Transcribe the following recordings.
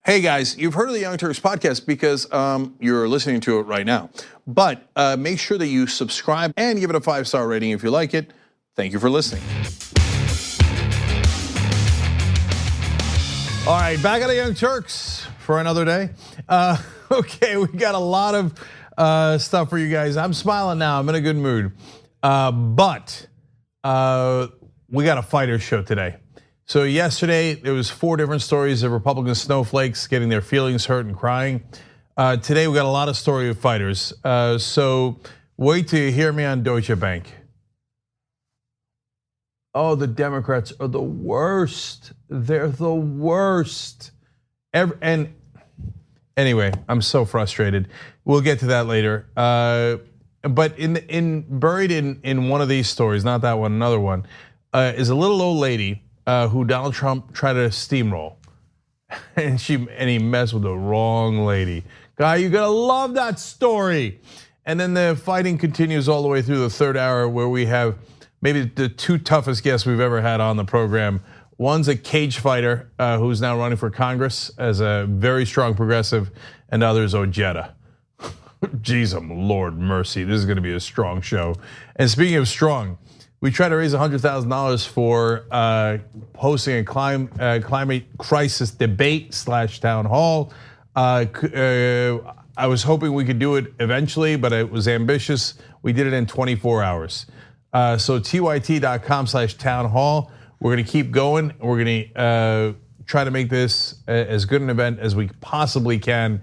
Hey guys, you've heard of the Young Turks podcast because you're listening to it right now. But make sure that you subscribe and give it a 5-star rating if you like it. Thank you for listening. All right, back at the Young Turks for another day. Okay, we got a lot of stuff for you guys. I'm smiling now. I'm in a good mood. But we got a fighter show today. So yesterday, there was 4 different stories of Republican snowflakes getting their feelings hurt and crying. Today, we got a lot of story of fighters. So wait till you hear me on Deutsche Bank. Oh, the Democrats are the worst. They're the worst. And anyway, I'm so frustrated. We'll get to that later. But buried in one of these stories, not that one, another one, is a little old lady who Donald Trump tried to steamroll, and he messed with the wrong lady. Guy, you're gonna love that story. And then the fighting continues all the way through the 3rd hour, where we have maybe the 2 toughest guests we've ever had on the program. One's a cage fighter who's now running for Congress as a very strong progressive, and the other is Ojeda. Jeez, Lord mercy, this is gonna be a strong show. And speaking of strong, we tried to raise $100,000 for hosting a climate crisis debate / town hall. I was hoping we could do it eventually, but it was ambitious. We did it in 24 hours. So tyt.com/town hall. We're gonna keep going. We're gonna try to make this as good an event as we possibly can.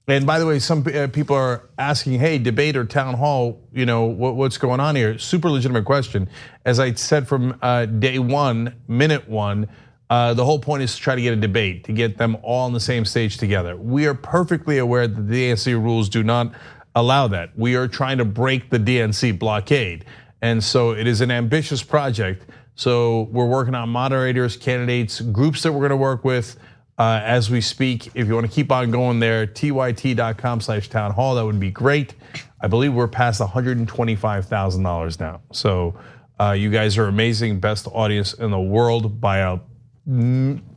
And by the way, some people are asking, hey, debate or town hall, you know, what's going on here? Super legitimate question. As I said from day 1, minute 1, the whole point is to try to get a debate, to get them all on the same stage together. We are perfectly aware that the DNC rules do not allow that. We are trying to break the DNC blockade. And so it is an ambitious project. So we're working on moderators, candidates, groups that we're gonna work with as we speak. If you want to keep on going there, tyt.com/town hall, that would be great. I believe we're past $125,000 now. So you guys are amazing, best audience in the world by a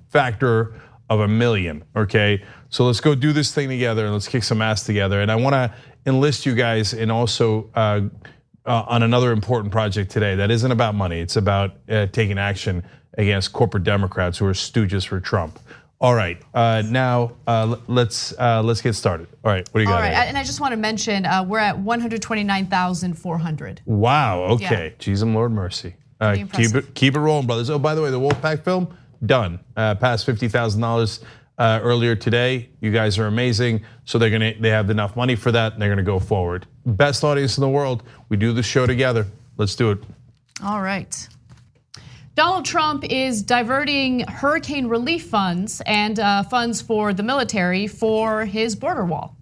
factor of 1,000,000, okay? So let's go do this thing together and let's kick some ass together. And I wanna enlist you guys in also on another important project today that isn't about money. It's about taking action against corporate Democrats who are stooges for Trump. All right, now let's get started. All right, what do you got? All right, and I just want to mention we're at 129,400. Wow. Okay. Yeah. Jeez, Lord mercy. Keep it rolling, brothers. Oh, by the way, the Wolfpack film done. Passed $50,000 earlier today. You guys are amazing. So they have enough money for that, and they're gonna go forward. Best audience in the world. We do this show together. Let's do it. All right. Donald Trump is diverting hurricane relief funds and funds for the military for his border wall.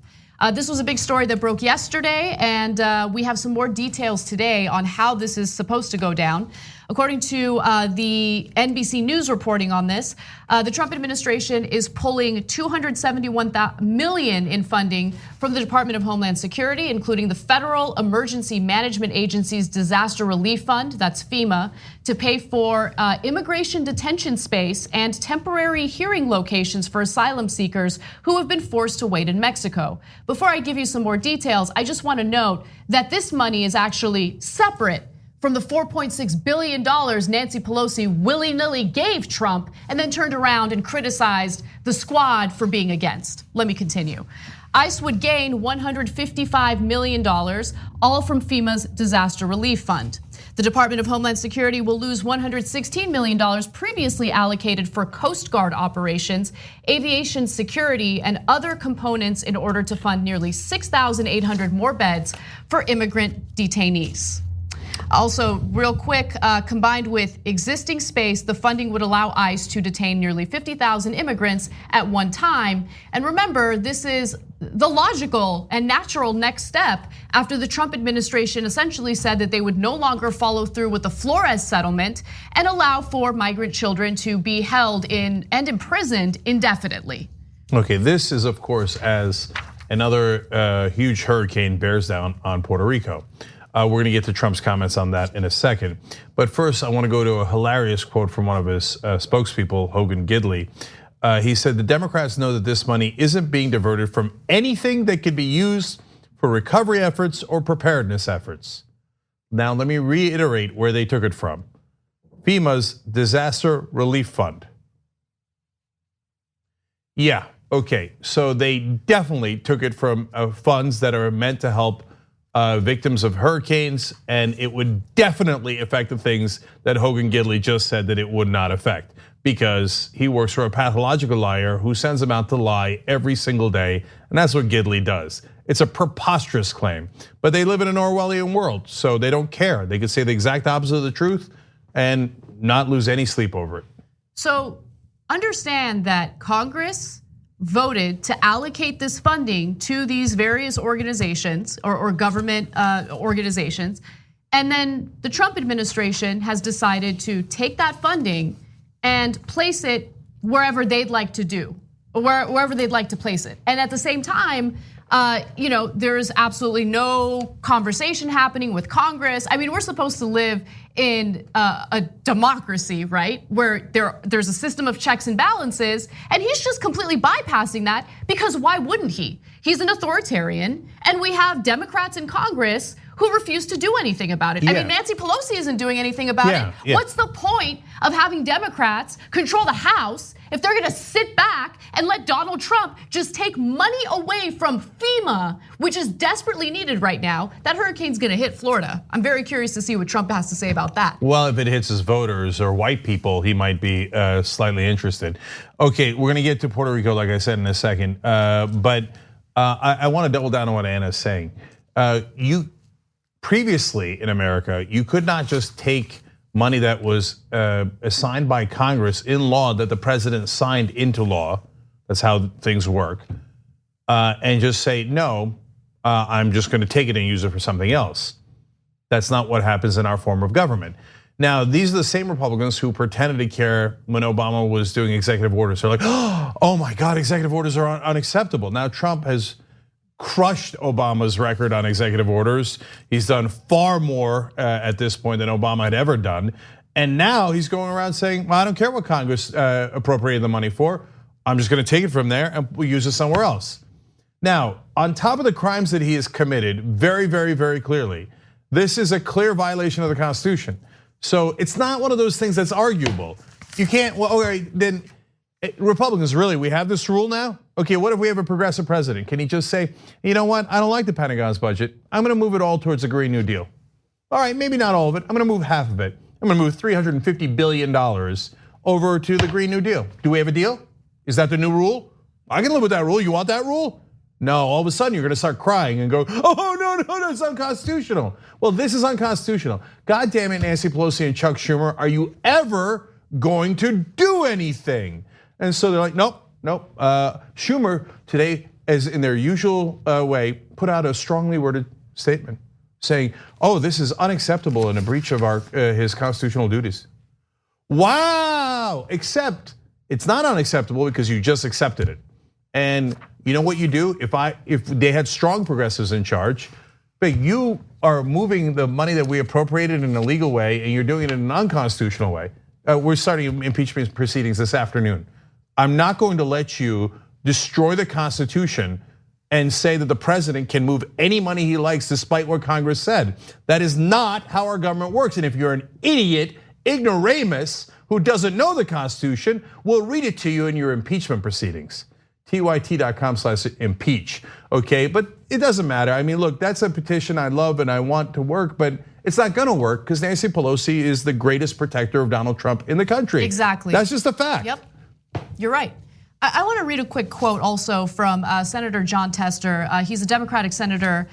This was a big story that broke yesterday, and we have some more details today on how this is supposed to go down. According to the NBC News reporting on this, the Trump administration is pulling $271 million in funding from the Department of Homeland Security, including the Federal Emergency Management Agency's Disaster Relief Fund, that's FEMA, to pay for immigration detention space and temporary hearing locations for asylum seekers who have been forced to wait in Mexico. Before I give you some more details, I just want to note that this money is actually separate from the $4.6 billion Nancy Pelosi willy-nilly gave Trump and then turned around and criticized the squad for being against. Let me continue. ICE would gain $155 million, all from FEMA's Disaster Relief Fund. The Department of Homeland Security will lose $116 million previously allocated for Coast Guard operations, aviation security, and other components in order to fund nearly 6,800 more beds for immigrant detainees. Also, real quick, combined with existing space, the funding would allow ICE to detain nearly 50,000 immigrants at one time. And remember, this is the logical and natural next step after the Trump administration essentially said that they would no longer follow through with the Flores settlement and allow for migrant children to be held and imprisoned indefinitely. Okay, this is of course as another huge hurricane bears down on Puerto Rico. We're gonna get to Trump's comments on that in a second. But first, I wanna go to a hilarious quote from one of his spokespeople, Hogan Gidley. He said the Democrats know that this money isn't being diverted from anything that could be used for recovery efforts or preparedness efforts. Now, let me reiterate where they took it from. FEMA's Disaster Relief Fund. Yeah, okay, so they definitely took it from funds that are meant to help victims of hurricanes, and it would definitely affect the things that Hogan Gidley just said that it would not affect, because he works for a pathological liar who sends them out to lie every single day, and that's what Gidley does. It's a preposterous claim, but they live in an Orwellian world, so they don't care. They can say the exact opposite of the truth and not lose any sleep over it. So understand that Congress voted to allocate this funding to these various organizations or government organizations. And then the Trump administration has decided to take that funding and place it wherever they'd like to do, or wherever they'd like to place it. And at the same time, there's absolutely no conversation happening with Congress. I mean, we're supposed to live in a democracy, right? Where there's a system of checks and balances, and he's just completely bypassing that, because why wouldn't he? He's an authoritarian, and we have Democrats in Congress who refuse to do anything about it. I mean, Nancy Pelosi isn't doing anything about it. What's the point of having Democrats control the House if they're gonna sit back and let Donald Trump just take money away from FEMA, which is desperately needed right now? That hurricane's gonna hit Florida. I'm very curious to see what Trump has to say about that. Well, if it hits his voters or white people, he might be slightly interested. Okay, we're gonna get to Puerto Rico, like I said, in a second. But I wanna double down on what Anna's saying. Previously in America, you could not just take money that was assigned by Congress in law, that the president signed into law, that's how things work, and just say, no, I'm just gonna take it and use it for something else. That's not what happens in our form of government. Now, these are the same Republicans who pretended to care when Obama was doing executive orders. They're like, oh my God, executive orders are unacceptable. Now Trump has crushed Obama's record on executive orders. He's done far more at this point than Obama had ever done. And now he's going around saying, well, I don't care what Congress appropriated the money for. I'm just gonna take it from there and we'll use it somewhere else. Now, on top of the crimes that he has committed, very, very, very clearly, this is a clear violation of the Constitution. So it's not one of those things that's arguable. You can't, well, okay, then Republicans, really, we have this rule now? Okay, what if we have a progressive president? Can he just say, you know what, I don't like the Pentagon's budget. I'm gonna move it all towards the Green New Deal. All right, maybe not all of it, I'm gonna move half of it. I'm gonna move $350 billion over to the Green New Deal. Do we have a deal? Is that the new rule? I can live with that rule, you want that rule? No, all of a sudden you're gonna start crying and go, oh no, it's unconstitutional. Well, this is unconstitutional. God damn it, Nancy Pelosi and Chuck Schumer, are you ever going to do anything? And so they're like, nope. Schumer today, as in their usual way, put out a strongly worded statement saying, oh, this is unacceptable and a breach of his constitutional duties. Wow, except it's not unacceptable because you just accepted it. And you know what you do? If they had strong progressives in charge, but you are moving the money that we appropriated in a legal way and you're doing it in an unconstitutional way. We're starting impeachment proceedings this afternoon. I'm not going to let you destroy the Constitution and say that the president can move any money he likes despite what Congress said. That is not how our government works. And if you're an idiot, ignoramus, who doesn't know the Constitution, we'll read it to you in your impeachment proceedings. TYT.com/impeach, okay? But it doesn't matter. I mean, look, that's a petition I love and I want to work, but it's not gonna work because Nancy Pelosi is the greatest protector of Donald Trump in the country. Exactly. That's just a fact. Yep. You're right. I want to read a quick quote also from Senator John Tester. He's a Democratic senator,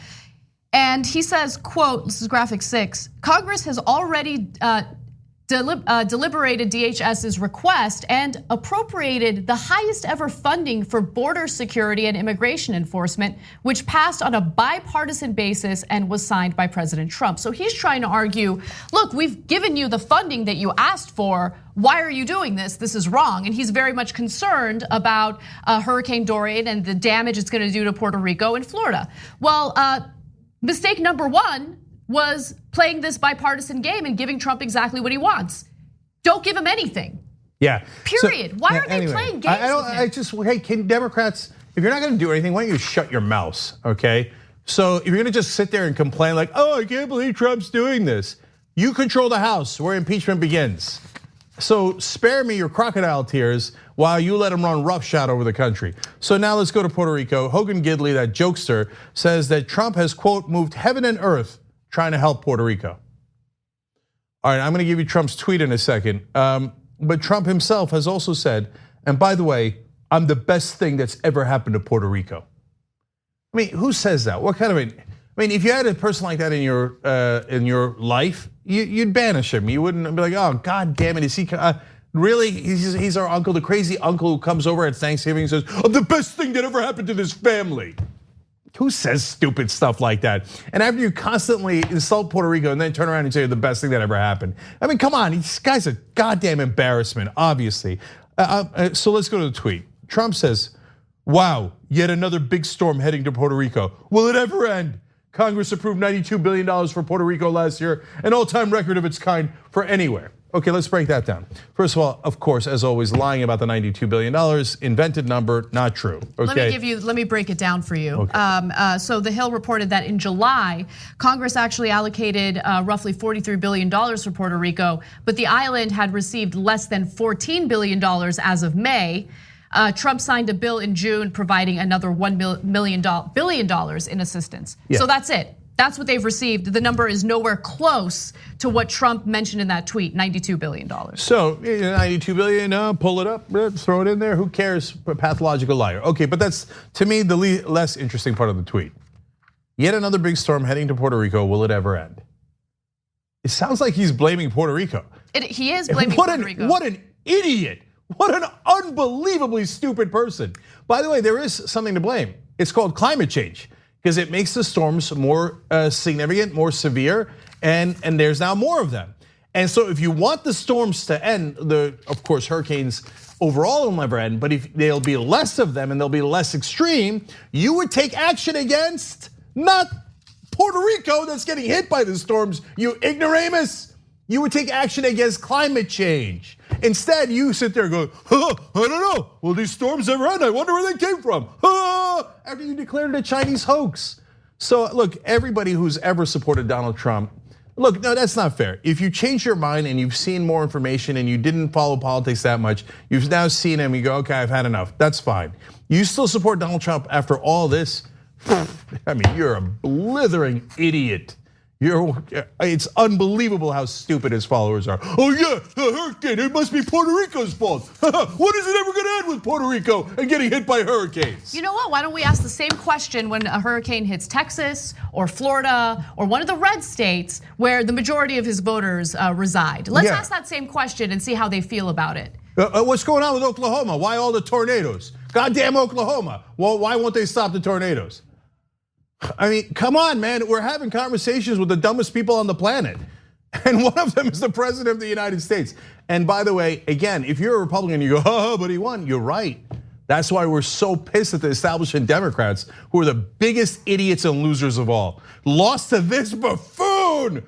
and he says, quote, this is graphic 6, Congress has already deliberated DHS's request and appropriated the highest ever funding for border security and immigration enforcement, which passed on a bipartisan basis and was signed by President Trump. So he's trying to argue, look, we've given you the funding that you asked for. Why are you doing this? This is wrong. And he's very much concerned about Hurricane Dorian and the damage it's gonna do to Puerto Rico and Florida. Well, mistake number 1 was playing this bipartisan game and giving Trump exactly what he wants. Don't give him anything. Yeah. Period. Why are they playing games with him? Hey, can Democrats, if you're not gonna do anything, why don't you shut your mouths, okay? So if you're gonna just sit there and complain like, oh, I can't believe Trump's doing this. You control the House where impeachment begins. So spare me your crocodile tears while you let him run roughshod over the country. So now let's go to Puerto Rico. Hogan Gidley, that jokester, says that Trump has, quote, moved heaven and earth trying to help Puerto Rico. All right, I'm gonna give you Trump's tweet in a second. But Trump himself has also said, and by the way, I'm the best thing that's ever happened to Puerto Rico. I mean, who says that? What kind of I mean, if you had a person like that in your life, you'd banish him. You wouldn't be like, oh, God damn it, is he really? He's our uncle, the crazy uncle who comes over at Thanksgiving and says, I'm the best thing that ever happened to this family. Who says stupid stuff like that? And after you constantly insult Puerto Rico and then turn around and say the best thing that ever happened. I mean, come on, this guy's a goddamn embarrassment, obviously. So let's go to the tweet. Trump says, wow, yet another big storm heading to Puerto Rico. Will it ever end? Congress approved $92 billion for Puerto Rico last year, an all-time record of its kind for anywhere. Okay, let's break that down. First of all, of course, as always, lying about the $92 billion, invented number, not true. Okay. Let me break it down for you. Okay. So The Hill reported that in July, Congress actually allocated roughly $43 billion for Puerto Rico, but the island had received less than $14 billion as of May. Trump signed a bill in June providing another $1 billion in assistance. Yeah. So that's it. That's what they've received. The number is nowhere close to what Trump mentioned in that tweet, $92 billion. So, $92 billion, pull it up, throw it in there. Who cares? Pathological liar. Okay, but that's, to me, the less interesting part of the tweet. Yet another big storm heading to Puerto Rico. Will it ever end? It sounds like he's blaming Puerto Rico. He is blaming Puerto Rico. What an idiot. What an unbelievably stupid person. By the way, there is something to blame. It's called climate change, because it makes the storms more significant, more severe, and there's now more of them. And so if you want the storms to end, of course, hurricanes overall will never end, but if there'll be less of them and they'll be less extreme, you would take action against not Puerto Rico that's getting hit by the storms, you ignoramus. You would take action against climate change. Instead, you sit there and go, I don't know. Will these storms ever end? I wonder where they came from. After you declared it a Chinese hoax. So look, everybody who's ever supported Donald Trump, look, no, that's not fair. If you change your mind and you've seen more information and you didn't follow politics that much, you've now seen him, you go, okay, I've had enough. That's fine. You still support Donald Trump after all this? I mean, you're a blithering idiot. It's unbelievable how stupid his followers are. Oh yeah, the hurricane, it must be Puerto Rico's fault. When is it ever gonna end with Puerto Rico and getting hit by hurricanes? You know what, why don't we ask the same question when a hurricane hits Texas or Florida or one of the red states where the majority of his voters reside. Let's ask that same question and see how they feel about it. What's going on with Oklahoma? Why all the tornadoes? Goddamn Oklahoma, well, why won't they stop the tornadoes? I mean, come on, man. We're having conversations with the dumbest people on the planet. And one of them is the president of the United States. And by the way, again, if you're a Republican, you go, but he won. You're right. That's why we're so pissed at the establishment Democrats, who are the biggest idiots and losers of all. Lost to this buffoon,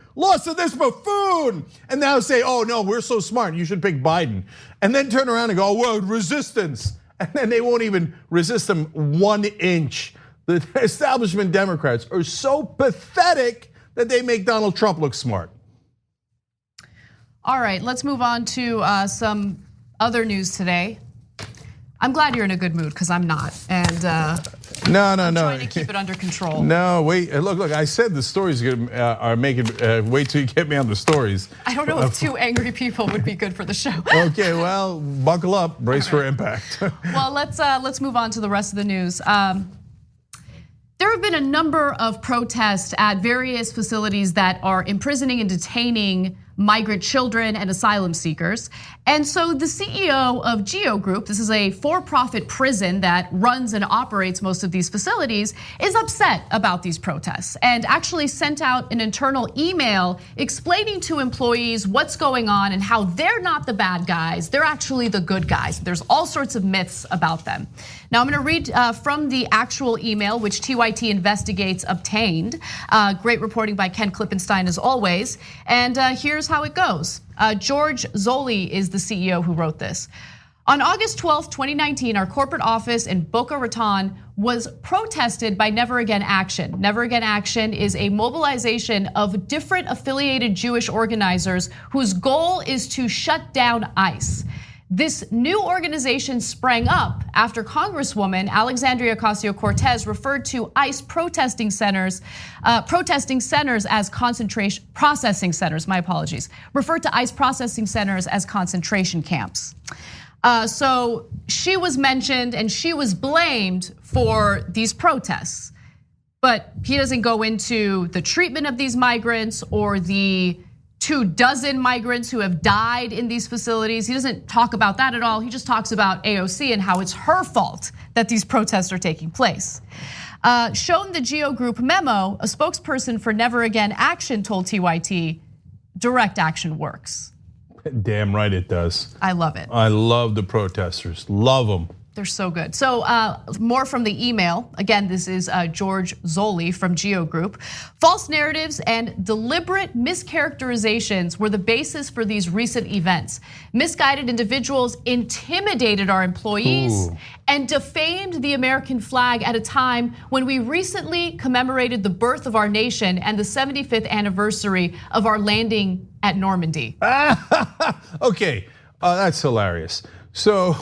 and now say, oh no, we're so smart, you should pick Biden. And then turn around and go, well, resistance. And then they won't even resist them 1 inch. The establishment Democrats are so pathetic that they make Donald Trump look smart. All right, let's move on to some other news today. I'm glad you're in a good mood because I'm not, and no. I'm trying to keep it under control. No, wait, look. I said the stories are making. Wait till you get me on the stories. I don't know if 2 angry people would be good for the show. Okay, well, buckle up, brace for impact. Well, let's move on to the rest of the news. There have been a number of protests at various facilities that are imprisoning and detaining migrant children and asylum seekers. And so the CEO of Geo Group, this is a for-profit prison that runs and operates most of these facilities, is upset about these protests and actually sent out an internal email explaining to employees what's going on and how they're not the bad guys, they're actually the good guys. There's all sorts of myths about them. Now I'm gonna read from the actual email, which TYT Investigates obtained. Great reporting by Ken Klippenstein as always. And here's how it goes. George Zoli is the CEO who wrote this. On August 12th, 2019, our corporate office in Boca Raton was protested by Never Again Action. Never Again Action is a mobilization of different affiliated Jewish organizers whose goal is to shut down ICE. This new organization sprang up after Congresswoman Alexandria Ocasio-Cortez referred to ICE processing centers as concentration camps. So she was mentioned and she was blamed for these protests, but he doesn't go into the treatment of these migrants or the 24 migrants who have died in these facilities. He doesn't talk about that at all. He just talks about AOC and how it's her fault that these protests are taking place. Shown the Geo Group memo, a spokesperson for Never Again Action told TYT, direct action works. Damn right it does. I love it. I love the protesters, love them. They're so good. So more from the email. Again, this is George Zoli from Geo Group. False narratives and deliberate mischaracterizations were the basis for these recent events. Misguided individuals intimidated our employees and defamed the American flag at a time when we recently commemorated the birth of our nation and the 75th anniversary of our landing at Normandy. Okay, that's hilarious. So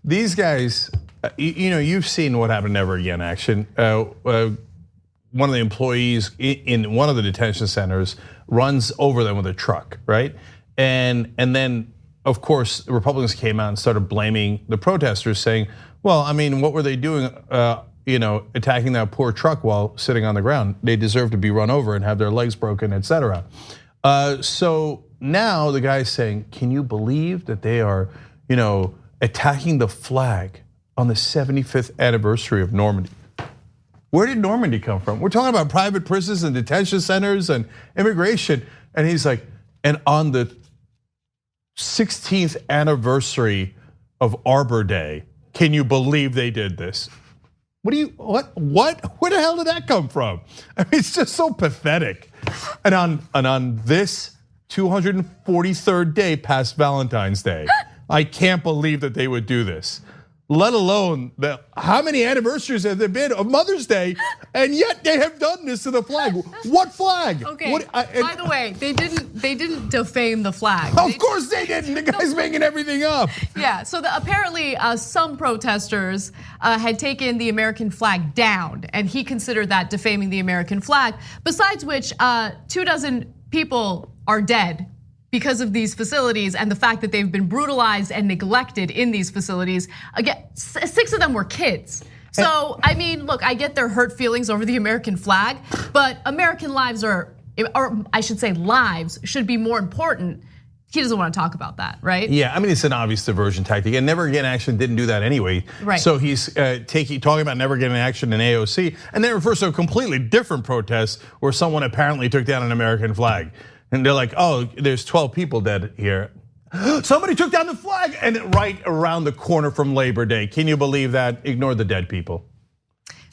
these guys, you've seen what happened to Never Again Action. One of the employees in one of the detention centers runs over them with a truck, right? And then, of course, the Republicans came out and started blaming the protesters, saying, well, I mean, what were they doing, attacking that poor truck while sitting on the ground? They deserve to be run over and have their legs broken, etc. So now the guy's saying, can you believe that they are, attacking the flag on the 75th anniversary of Normandy? Where did Normandy come from? We're talking about private prisons and detention centers and immigration. And he's like, and on the 16th anniversary of Arbor Day, can you believe they did this? What? Where the hell did that come from? I mean, it's just so pathetic. And on this 243rd day past Valentine's Day, I can't believe that they would do this. Let alone how many anniversaries have there been of Mother's Day, and yet they have done this to the flag. What flag? Okay. By the way, they didn't defame the flag. Of course they didn't. The guy's making everything up. Yeah. So apparently some protesters had taken the American flag down, and he considered that defaming the American flag. Besides which, 24 people are dead because of these facilities and the fact that they've been brutalized and neglected in these facilities. Again, 6 of them were kids. So, I mean, look, I get their hurt feelings over the American flag, but American lives or I should say lives should be more important. He doesn't want to talk about that, right? Yeah, I mean, it's an obvious diversion tactic, and Never Again Action didn't do that anyway. Right. So he's talking about Never Again Action and AOC, and then refers to a completely different protest where someone apparently took down an American flag. And they're like, oh, there's 12 people dead here. Somebody took down the flag, and right around the corner from Labor Day. Can you believe that? Ignore the dead people.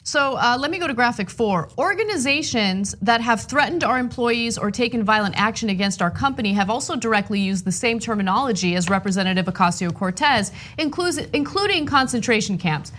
So let me go to graphic 4. Organizations that have threatened our employees or taken violent action against our company have also directly used the same terminology as Representative Ocasio-Cortez, including concentration camps.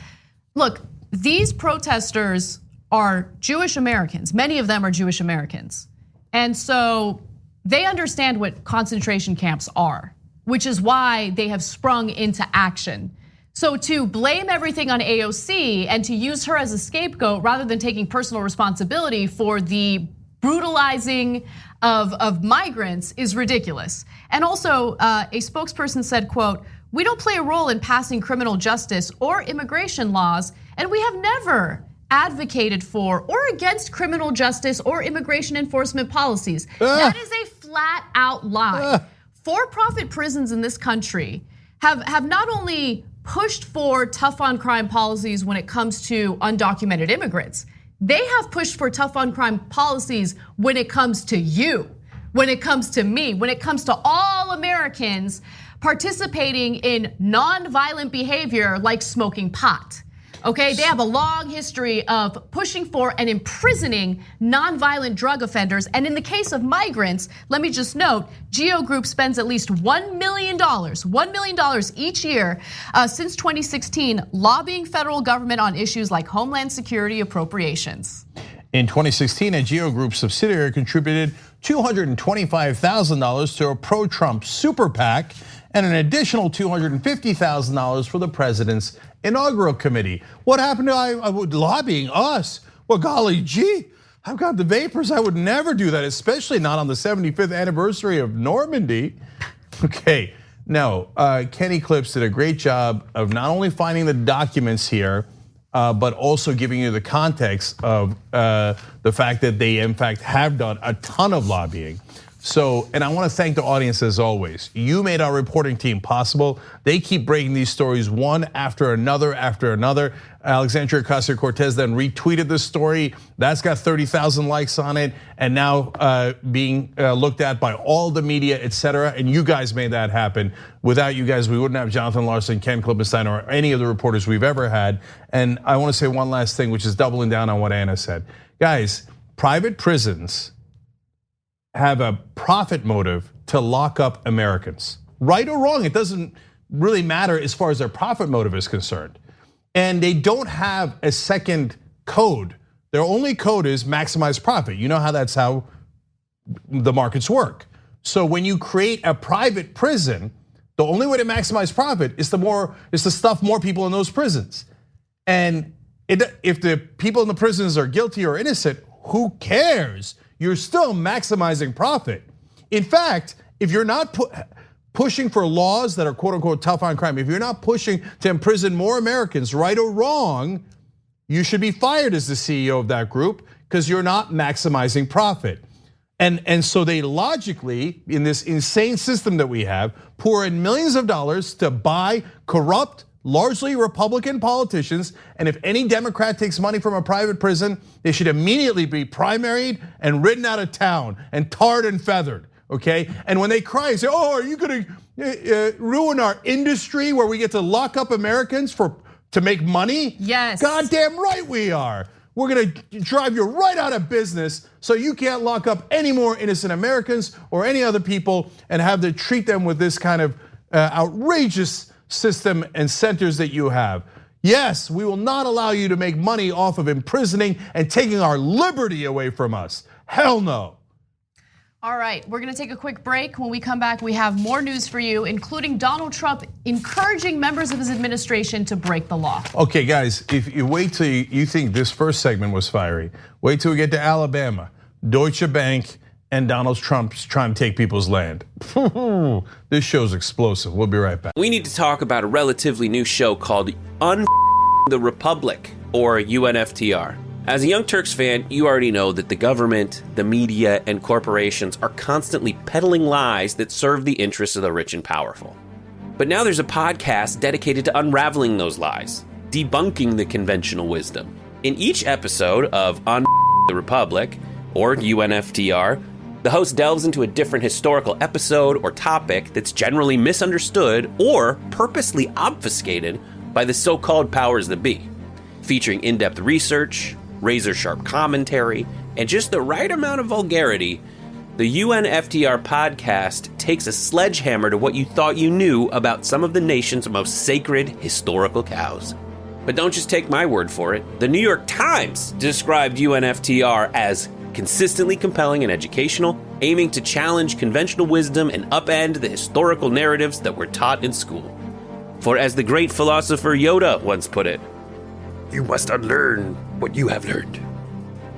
Look, these protesters are Jewish Americans. Many of them are Jewish Americans. And so they understand what concentration camps are, which is why they have sprung into action. So to blame everything on AOC and to use her as a scapegoat rather than taking personal responsibility for the brutalizing of migrants is ridiculous. And also a spokesperson said, quote, "We don't play a role in passing criminal justice or immigration laws, and we have never advocated for or against criminal justice or immigration enforcement policies." That is a flat out lie. For-profit prisons in this country have not only pushed for tough on crime policies when it comes to undocumented immigrants, they have pushed for tough on crime policies when it comes to you, when it comes to me, when it comes to all Americans participating in non-violent behavior like smoking pot. Okay, they have a long history of pushing for and imprisoning nonviolent drug offenders. And in the case of migrants, let me just note, GEO Group spends at least $1 million each year since 2016 lobbying federal government on issues like homeland security appropriations. In 2016, a GEO Group subsidiary contributed $225,000 to a pro-Trump super PAC and an additional $250,000 for the president's inaugural committee. What happened to lobbying us? Well, golly gee, I've got the vapors. I would never do that, especially not on the 75th anniversary of Normandy. Okay, no, Kenny Clips did a great job of not only finding the documents here, but also giving you the context of the fact that they in fact have done a ton of lobbying. So, and I want to thank the audience as always. You made our reporting team possible. They keep breaking these stories one after another after another. Alexandria Ocasio-Cortez then retweeted this story. That's got 30,000 likes on it, and now being looked at by all the media, etc. And you guys made that happen. Without you guys, we wouldn't have Jonathan Larson, Ken Klippenstein, or any of the reporters we've ever had. And I want to say one last thing, which is doubling down on what Anna said. Guys, private prisons have a profit motive to lock up Americans. Right or wrong, it doesn't really matter as far as their profit motive is concerned. And they don't have a second code. Their only code is maximize profit. You know how that's how the markets work. So when you create a private prison, the only way to maximize profit is to stuff more people in those prisons. And if the people in the prisons are guilty or innocent, who cares? You're still maximizing profit. In fact, if you're not pushing for laws that are quote unquote tough on crime, if you're not pushing to imprison more Americans, right or wrong, you should be fired as the CEO of that group because you're not maximizing profit. And so they logically, in this insane system that we have, pour in millions of dollars to buy corrupt, largely Republican politicians, and if any Democrat takes money from a private prison, they should immediately be primaried and ridden out of town and tarred and feathered, okay? And when they cry and say, oh, are you gonna ruin our industry where we get to lock up Americans to make money? Yes. Goddamn right we are. We're gonna drive you right out of business so you can't lock up any more innocent Americans or any other people and have to treat them with this kind of outrageous system and centers that you have. Yes, we will not allow you to make money off of imprisoning and taking our liberty away from us. Hell no. All right, we're gonna take a quick break. When we come back, we have more news for you, including Donald Trump encouraging members of his administration to break the law. Okay, guys, if you wait till you think this first segment was fiery, wait till we get to Alabama, Deutsche Bank, and Donald Trump's trying to take people's land. This show's explosive. We'll be right back. We need to talk about a relatively new show called the Republic, or UNFTR. As a Young Turks fan, you already know that the government, the media, and corporations are constantly peddling lies that serve the interests of the rich and powerful. But now there's a podcast dedicated to unraveling those lies, debunking the conventional wisdom. In each episode of the Republic, or UNFTR, the host delves into a different historical episode or topic that's generally misunderstood or purposely obfuscated by the so-called powers that be, featuring in-depth research, razor-sharp commentary, and just the right amount of vulgarity. The UNFTR podcast takes a sledgehammer to what you thought you knew about some of the nation's most sacred historical cows. But don't just take my word for it. The New York Times described UNFTR as consistently compelling and educational, aiming to challenge conventional wisdom and upend the historical narratives that were taught in school. For as the great philosopher Yoda once put it, you must unlearn what you have learned.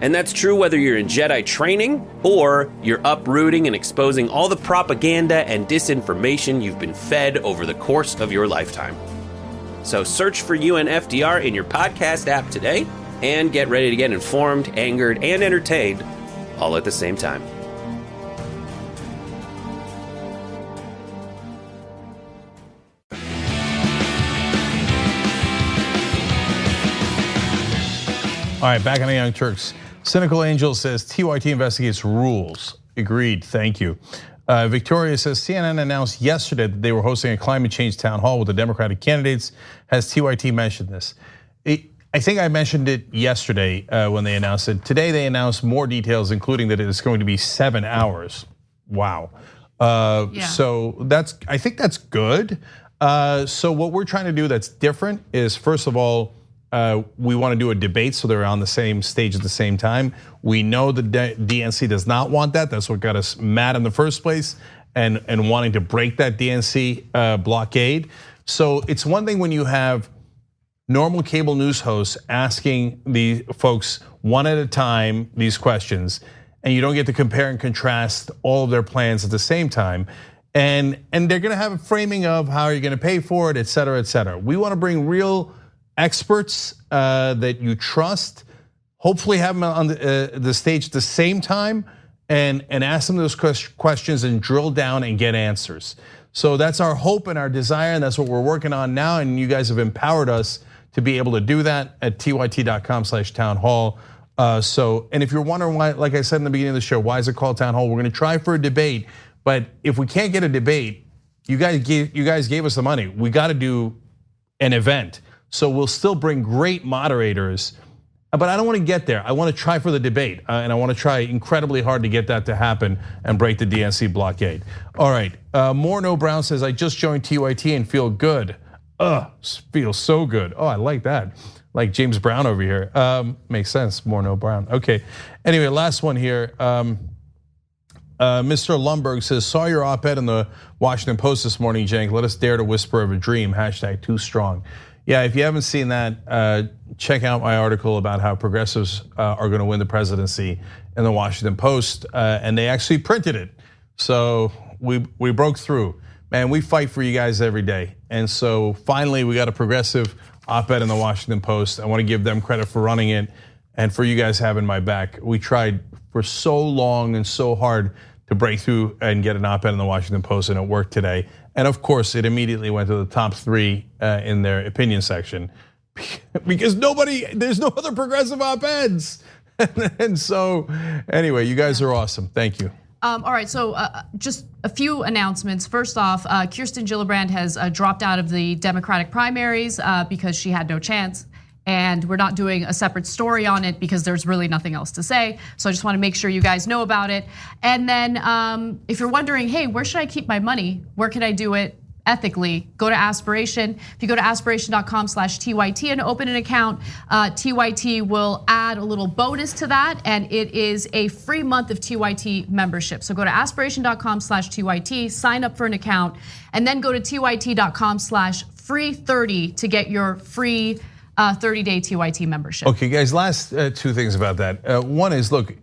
And that's true whether you're in Jedi training or you're uprooting and exposing all the propaganda and disinformation you've been fed over the course of your lifetime. So search for UNFTR in your podcast app today and get ready to get informed, angered, and entertained all at the same time. All right, back on the Young Turks. Cynical Angel says TYT investigates rules. Agreed, thank you. Victoria says CNN announced yesterday that they were hosting a climate change town hall with the Democratic candidates. Has TYT mentioned this? I think I mentioned it yesterday when they announced it. Today they announced more details, including that it's going to be 7 hours. Wow. So I think that's good. So what we're trying to do that's different is, first of all, we want to do a debate so they're on the same stage at the same time. We know the DNC does not want that. That's what got us mad in the first place and wanting to break that DNC blockade. So it's one thing when you have normal cable news hosts asking the folks one at a time these questions, and you don't get to compare and contrast all of their plans at the same time. And they're gonna have a framing of how are you gonna pay for it, et cetera, et cetera. We wanna bring real experts that you trust, hopefully have them on the stage at the same time and ask them those questions and drill down and get answers. So that's our hope and our desire, and that's what we're working on now, and you guys have empowered us to be able to do that at tyt.com/townhall. And if you're wondering why, like I said in the beginning of the show, why is it called Town Hall? We're gonna try for a debate, but if we can't get a debate, you guys gave us the money. We gotta do an event. So we'll still bring great moderators, but I don't wanna get there. I wanna try for the debate, and I wanna try incredibly hard to get that to happen and break the DNC blockade. All right, Morno Brown says, I just joined TYT and feel good. Feels so good. Oh, I like that. Like James Brown over here. Makes sense, Morno Brown. Okay, anyway, last one here. Mr. Lumberg says, saw your op-ed in the Washington Post this morning, Cenk. Let us dare to whisper of a dream, #too-strong. Yeah, if you haven't seen that, check out my article about how progressives are gonna win the presidency in the Washington Post, and they actually printed it. So we broke through. Man, we fight for you guys every day. And so finally we got a progressive op-ed in the Washington Post. I wanna give them credit for running it and for you guys having my back. We tried for so long and so hard to break through and get an op-ed in the Washington Post, and it worked today. And of course, it immediately went to the top 3 in their opinion section because there's no other progressive op-eds. And so anyway, you guys are awesome, thank you. All right, so just a few announcements. First off, Kirsten Gillibrand has dropped out of the Democratic primaries because she had no chance. And we're not doing a separate story on it because there's really nothing else to say. So I just wanna make sure you guys know about it. And then if you're wondering, hey, where should I keep my money? Where can I do it ethically? Go to Aspiration. If you go to aspiration.com/TYT and open an account, TYT will add a little bonus to that, and it is a free month of TYT membership. So go to aspiration.com/TYT, sign up for an account, and then go to tyt.com/free30 to get your free 30-day TYT membership. Okay, guys, last 2 things about that. One is, look,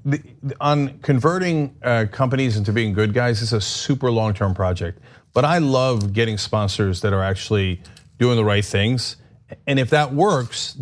on converting companies into being good guys, it's a super long-term project. But I love getting sponsors that are actually doing the right things. And if that works,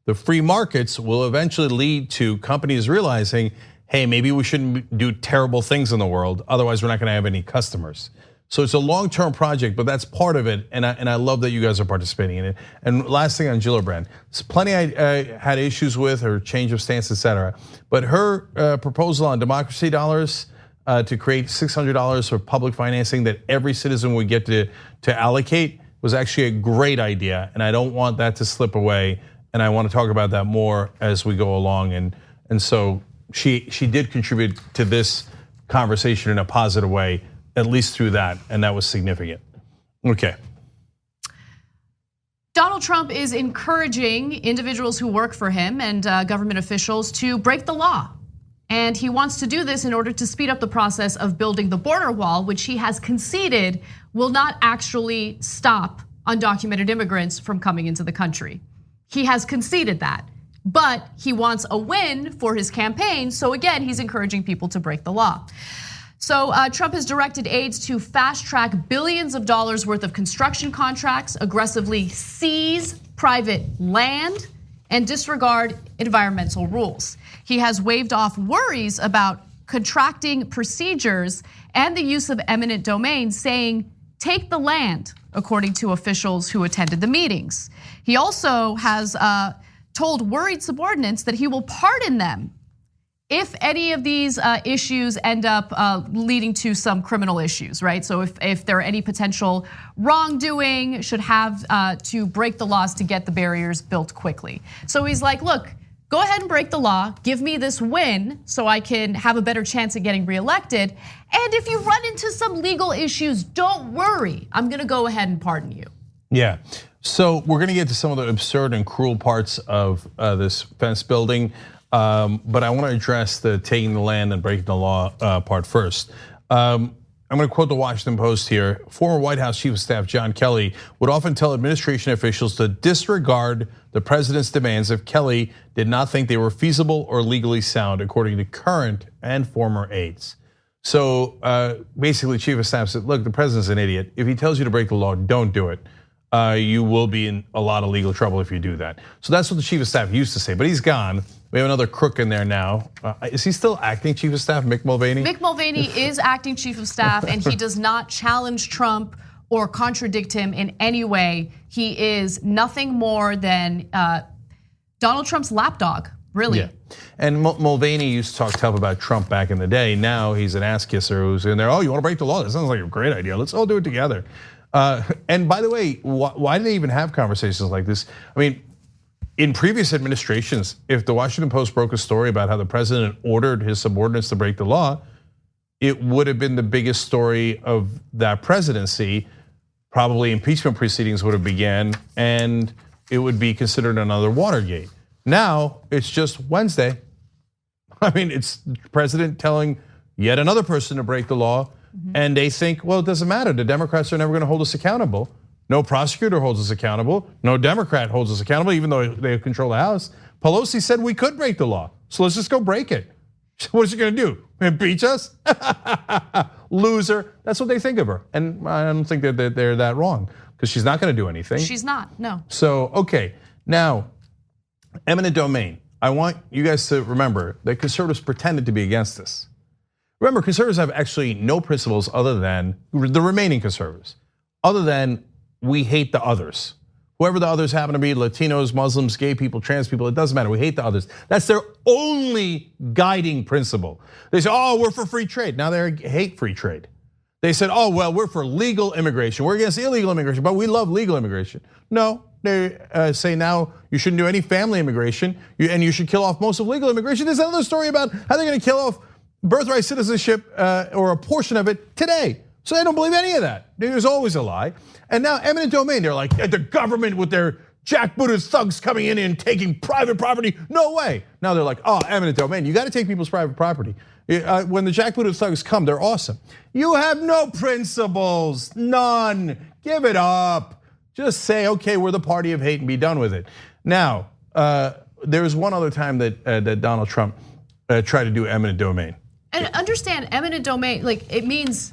the free markets will eventually lead to companies realizing, hey, maybe we shouldn't do terrible things in the world, otherwise we're not gonna have any customers. So it's a long-term project, but that's part of it, and I love that you guys are participating in it. And last thing on Gillibrand, it's plenty I had issues with, her change of stance, et cetera. But her proposal on democracy dollars to create $600 for public financing that every citizen would get to allocate was actually a great idea, and I don't want that to slip away. And I want to talk about that more as we go along. And so she did contribute to this conversation in a positive way, at least through that, and that was significant. Okay. Donald Trump is encouraging individuals who work for him and government officials to break the law. And he wants to do this in order to speed up the process of building the border wall, which he has conceded will not actually stop undocumented immigrants from coming into the country. He has conceded that, but he wants a win for his campaign. So again, he's encouraging people to break the law. So Trump has directed aides to fast track billions of dollars worth of construction contracts, aggressively seize private land, and disregard environmental rules. He has waved off worries about contracting procedures and the use of eminent domain, saying, take the land, according to officials who attended the meetings. He also has told worried subordinates that he will pardon them if any of these issues end up leading to some criminal issues, right? So if there are any potential wrongdoing, should have to break the laws to get the barriers built quickly. So he's like, look, go ahead and break the law, give me this win so I can have a better chance at getting reelected. And if you run into some legal issues, don't worry, I'm gonna go ahead and pardon you. Yeah, so we're gonna get to some of the absurd and cruel parts of this fence building. But I want to address the taking the land and breaking the law part first. I'm going to quote the Washington Post here. Former White House Chief of Staff John Kelly would often tell administration officials to disregard the president's demands if Kelly did not think they were feasible or legally sound, according to current and former aides. So basically, Chief of Staff said, look, the president's an idiot. If he tells you to break the law, don't do it. You will be in a lot of legal trouble if you do that. So that's what the Chief of Staff used to say, but he's gone. We have another crook in there now. Is he still acting Chief of Staff, Mick Mulvaney? Mick Mulvaney is acting Chief of Staff, and he does not challenge Trump or contradict him in any way. He is nothing more than Donald Trump's lapdog, really. Yeah. And Mulvaney used to talk tough about Trump back in the day. Now he's an ass kisser who's in there. Oh, you want to break the law? That sounds like a great idea. Let's all do it together. And by the way, why do they even have conversations like this? I mean, in previous administrations, if the Washington Post broke a story about how the president ordered his subordinates to break the law, it would have been the biggest story of that presidency. Probably impeachment proceedings would have began, and it would be considered another Watergate. Now it's just Wednesday. I mean, it's the president telling yet another person to break the law, and they think, well, it doesn't matter. The Democrats are never going to hold us accountable. No prosecutor holds us accountable. No Democrat holds us accountable, even though they control the House. Pelosi said we could break the law, so let's just go break it. What is she going to do? Impeach us? Loser. That's what they think of her, and I don't think that they're that wrong because she's not going to do anything. She's not. No. So okay, now eminent domain. I want you guys to remember that conservatives pretended to be against this. Remember, conservatives have actually no principles other than the remaining conservatives, other than we hate the others. Whoever the others happen to be, Latinos, Muslims, gay people, trans people, it doesn't matter. We hate the others. That's their only guiding principle. They say, oh, we're for free trade. Now they hate free trade. They said, oh, well, we're for legal immigration. We're against illegal immigration, but we love legal immigration. No, they say now you shouldn't do any family immigration and you should kill off most of legal immigration. There's another story about how they're gonna kill off birthright citizenship or a portion of it today. So they don't believe any of that. There's always a lie. And now eminent domain, they're like, the government with their jackbooted thugs coming in and taking private property. No way. Now they're like, oh, eminent domain. You got to take people's private property. When the jackbooted thugs come, they're awesome. You have no principles, none. Give it up. Just say, okay, we're the party of hate and be done with it. Now, there was one other time that Donald Trump tried to do eminent domain. And understand, eminent domain, like it means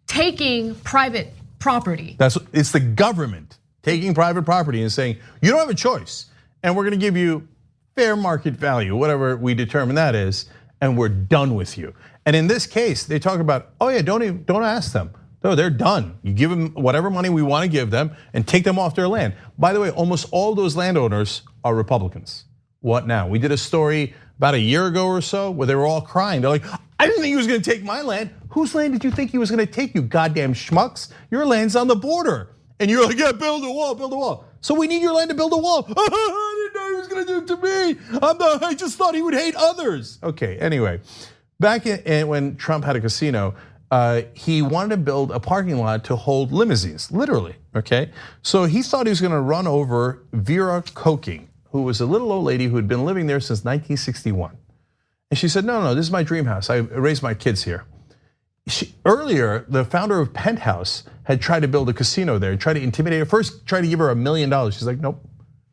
taking private property. It's the government taking private property and saying, you don't have a choice. And we're gonna give you fair market value, whatever we determine that is, and we're done with you. And in this case, they talk about, oh yeah, don't ask them. No, they're done. You give them whatever money we want to give them and take them off their land. By the way, almost all those landowners are Republicans. What now? We did a story about a year ago or so where they were all crying. They're like, I didn't think he was gonna take my land. Whose land did you think he was gonna take, you goddamn schmucks? Your land's on the border. And you're like, yeah, build a wall, build a wall. So we need your land to build a wall. I didn't know he was gonna do it to me. I just thought he would hate others. Okay, anyway, back when Trump had a casino, he wanted to build a parking lot to hold limousines, literally, okay? So he thought he was gonna run over Vera Koking, who was a little old lady who had been living there since 1961. And she said, no, this is my dream house. I raised my kids here. Earlier, the founder of Penthouse had tried to build a casino there, tried to intimidate her. First, tried to give her $1 million. She's like, nope.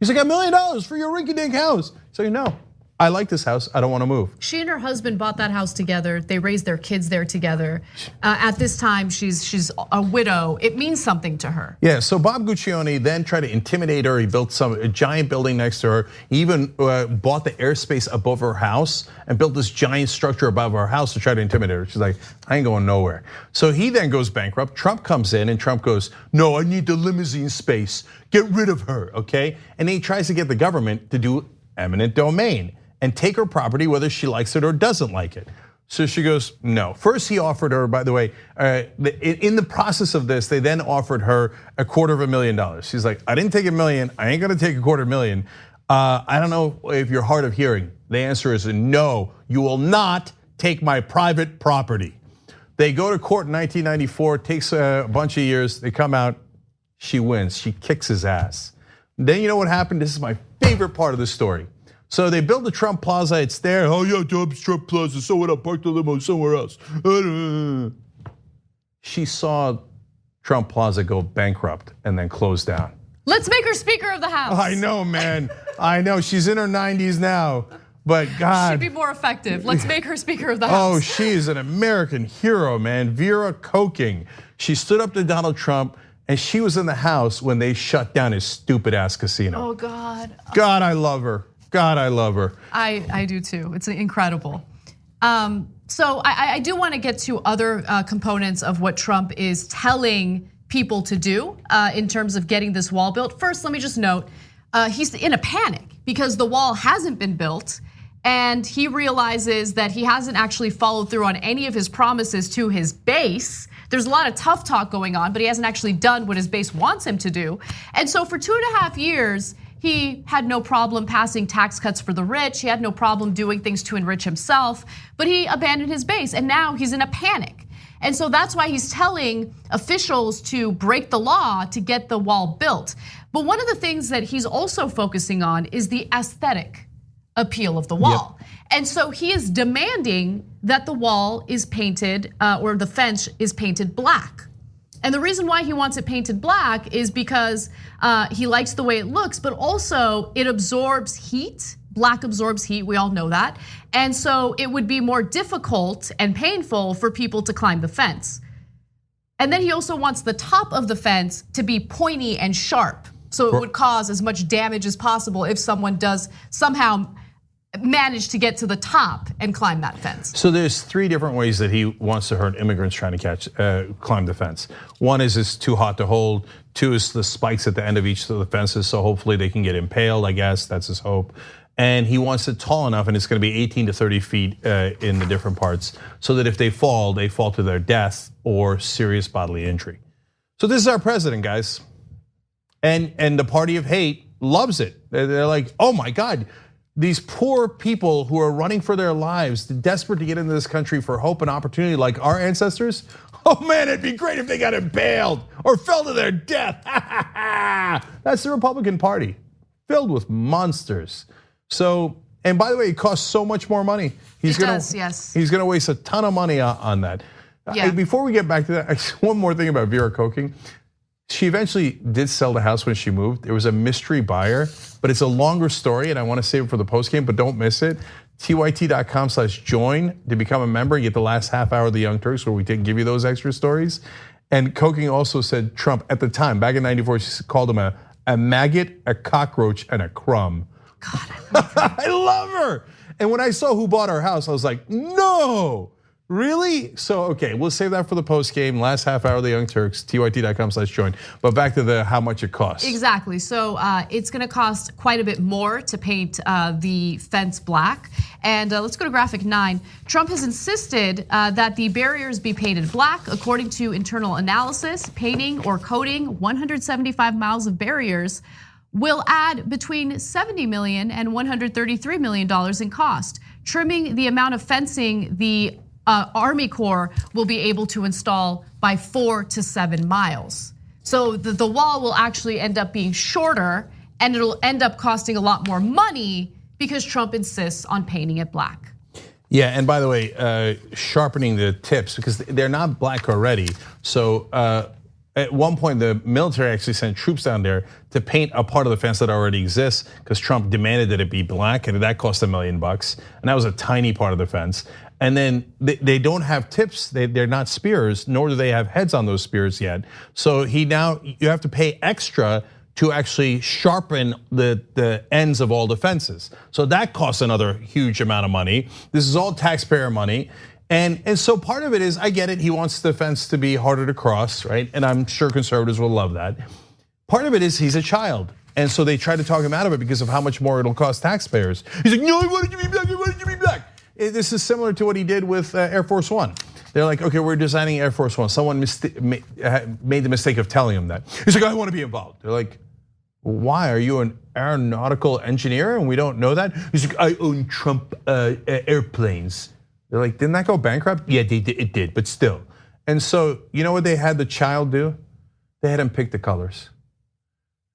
He's like, $1 million for your rinky-dink house. So no, I like this house, I don't want to move. She and her husband bought that house together. They raised their kids there together. At this time, she's a widow. It means something to her. Yeah, so Bob Guccione then tried to intimidate her. He built a giant building next to her. He even bought the airspace above her house and built this giant structure above her house to try to intimidate her. She's like, I ain't going nowhere. So he then goes bankrupt. Trump comes in and Trump goes, no, I need the limousine space. Get rid of her, okay? And he tries to get the government to do eminent domain. and take her property whether she likes it or doesn't like it. So she goes, no. First he offered her, by the way, in the process of this, they then offered her $250,000. She's like, I didn't take $1 million, I ain't gonna take $250,000. I don't know if you're hard of hearing. The answer is no, you will not take my private property. They go to court in 1994, takes a bunch of years, they come out, she wins, she kicks his ass. Then you know what happened? This is my favorite part of the story. So they build the Trump Plaza, it's there. Oh yeah, Trump Plaza, so what up, park the limo somewhere else. She saw Trump Plaza go bankrupt and then close down. Let's make her Speaker of the House. I know, man, I know, she's in her 90s now, but God. She'd be more effective. Let's make her Speaker of the Oh, House. she is an American hero, man, Vera Koking. She stood up to Donald Trump and she was in the House when they shut down his stupid ass casino. Oh God. God, I love her. God, I love her. I do too. It's incredible. So I do want to get to other components of what Trump is telling people to do in terms of getting this wall built. First, let me just note, he's in a panic because the wall hasn't been built and he realizes that he hasn't actually followed through on any of his promises to his base. There's a lot of tough talk going on, but he hasn't actually done what his base wants him to do. And so for 2.5 years, he had no problem passing tax cuts for the rich. He had no problem doing things to enrich himself, but he abandoned his base and now he's in a panic. And so that's why he's telling officials to break the law to get the wall built. But one of the things that he's also focusing on is the aesthetic appeal of the wall. Yep. And so he is demanding that the wall is painted or the fence is painted black. And the reason why he wants it painted black is because he likes the way it looks, but also it absorbs heat. Black absorbs heat, we all know that. And so it would be more difficult and painful for people to climb the fence. And then he also wants the top of the fence to be pointy and sharp. So it would cause as much damage as possible if someone does somehow manage to get to the top and climb that fence. So there's 3 different ways that he wants to hurt immigrants trying to climb the fence. One is it's too hot to hold. 2 is the spikes at the end of each of the fences, so hopefully they can get impaled, I guess, that's his hope. And he wants it tall enough, and it's gonna be 18 to 30 feet in the different parts, so that if they fall to their death or serious bodily injury. So this is our president, guys. And the party of hate loves it. They're like, oh my God, these poor people who are running for their lives, desperate to get into this country for hope and opportunity like our ancestors. Oh man, it'd be great if they got impaled or fell to their death. That's the Republican Party, filled with monsters. So, and by the way, it costs so much more money. It does, yes. He's gonna waste a ton of money on that. Yeah. Before we get back to that, one more thing about Vera Koking. She eventually did sell the house when she moved. There was a mystery buyer, but it's a longer story and I wanna save it for the post game, but don't miss it. tyt.com/join to become a member and get the last half hour of the Young Turks where we give you those extra stories. And Koking also said Trump at the time, back in '94, she called him a maggot, a cockroach, and a crumb. God, I love her. And when I saw who bought our house, I was like, no, really? So, okay, we'll save that for the post game, last half hour of the Young Turks, tyt.com/join. But back to how much it costs. Exactly, so it's gonna cost quite a bit more to paint the fence black. And let's go to graphic 9. Trump has insisted that the barriers be painted black. According to internal analysis, painting or coating 175 miles of barriers will add between $70 million and $133 million in cost. Trimming the amount of fencing the Army Corps will be able to install by 4 to 7 miles. So the wall will actually end up being shorter and it'll end up costing a lot more money because Trump insists on painting it black. Yeah, and by the way, sharpening the tips because they're not black already. So at one point, the military actually sent troops down there to paint a part of the fence that already exists because Trump demanded that it be black, and that cost $1 million. And that was a tiny part of the fence. And then they don't have tips, they're not spears, nor do they have heads on those spears yet. So you have to pay extra to actually sharpen the ends of all the fences. So that costs another huge amount of money. This is all taxpayer money. And so part of it is, I get it, he wants the fence to be harder to cross, right? And I'm sure conservatives will love that. Part of it is he's a child. And so they tried to talk him out of it because of how much more it'll cost taxpayers. He's like, no, I want to give me back, I want to give me back. This is similar to what he did with Air Force One. They're like, okay, we're designing Air Force One. Someone made the mistake of telling him that. He's like, I want to be involved. They're like, why? Are you an aeronautical engineer and we don't know that? He's like, I own Trump airplanes. They're like, didn't that go bankrupt? Yeah, it did, but still. And so, you know what they had the child do? They had him pick the colors.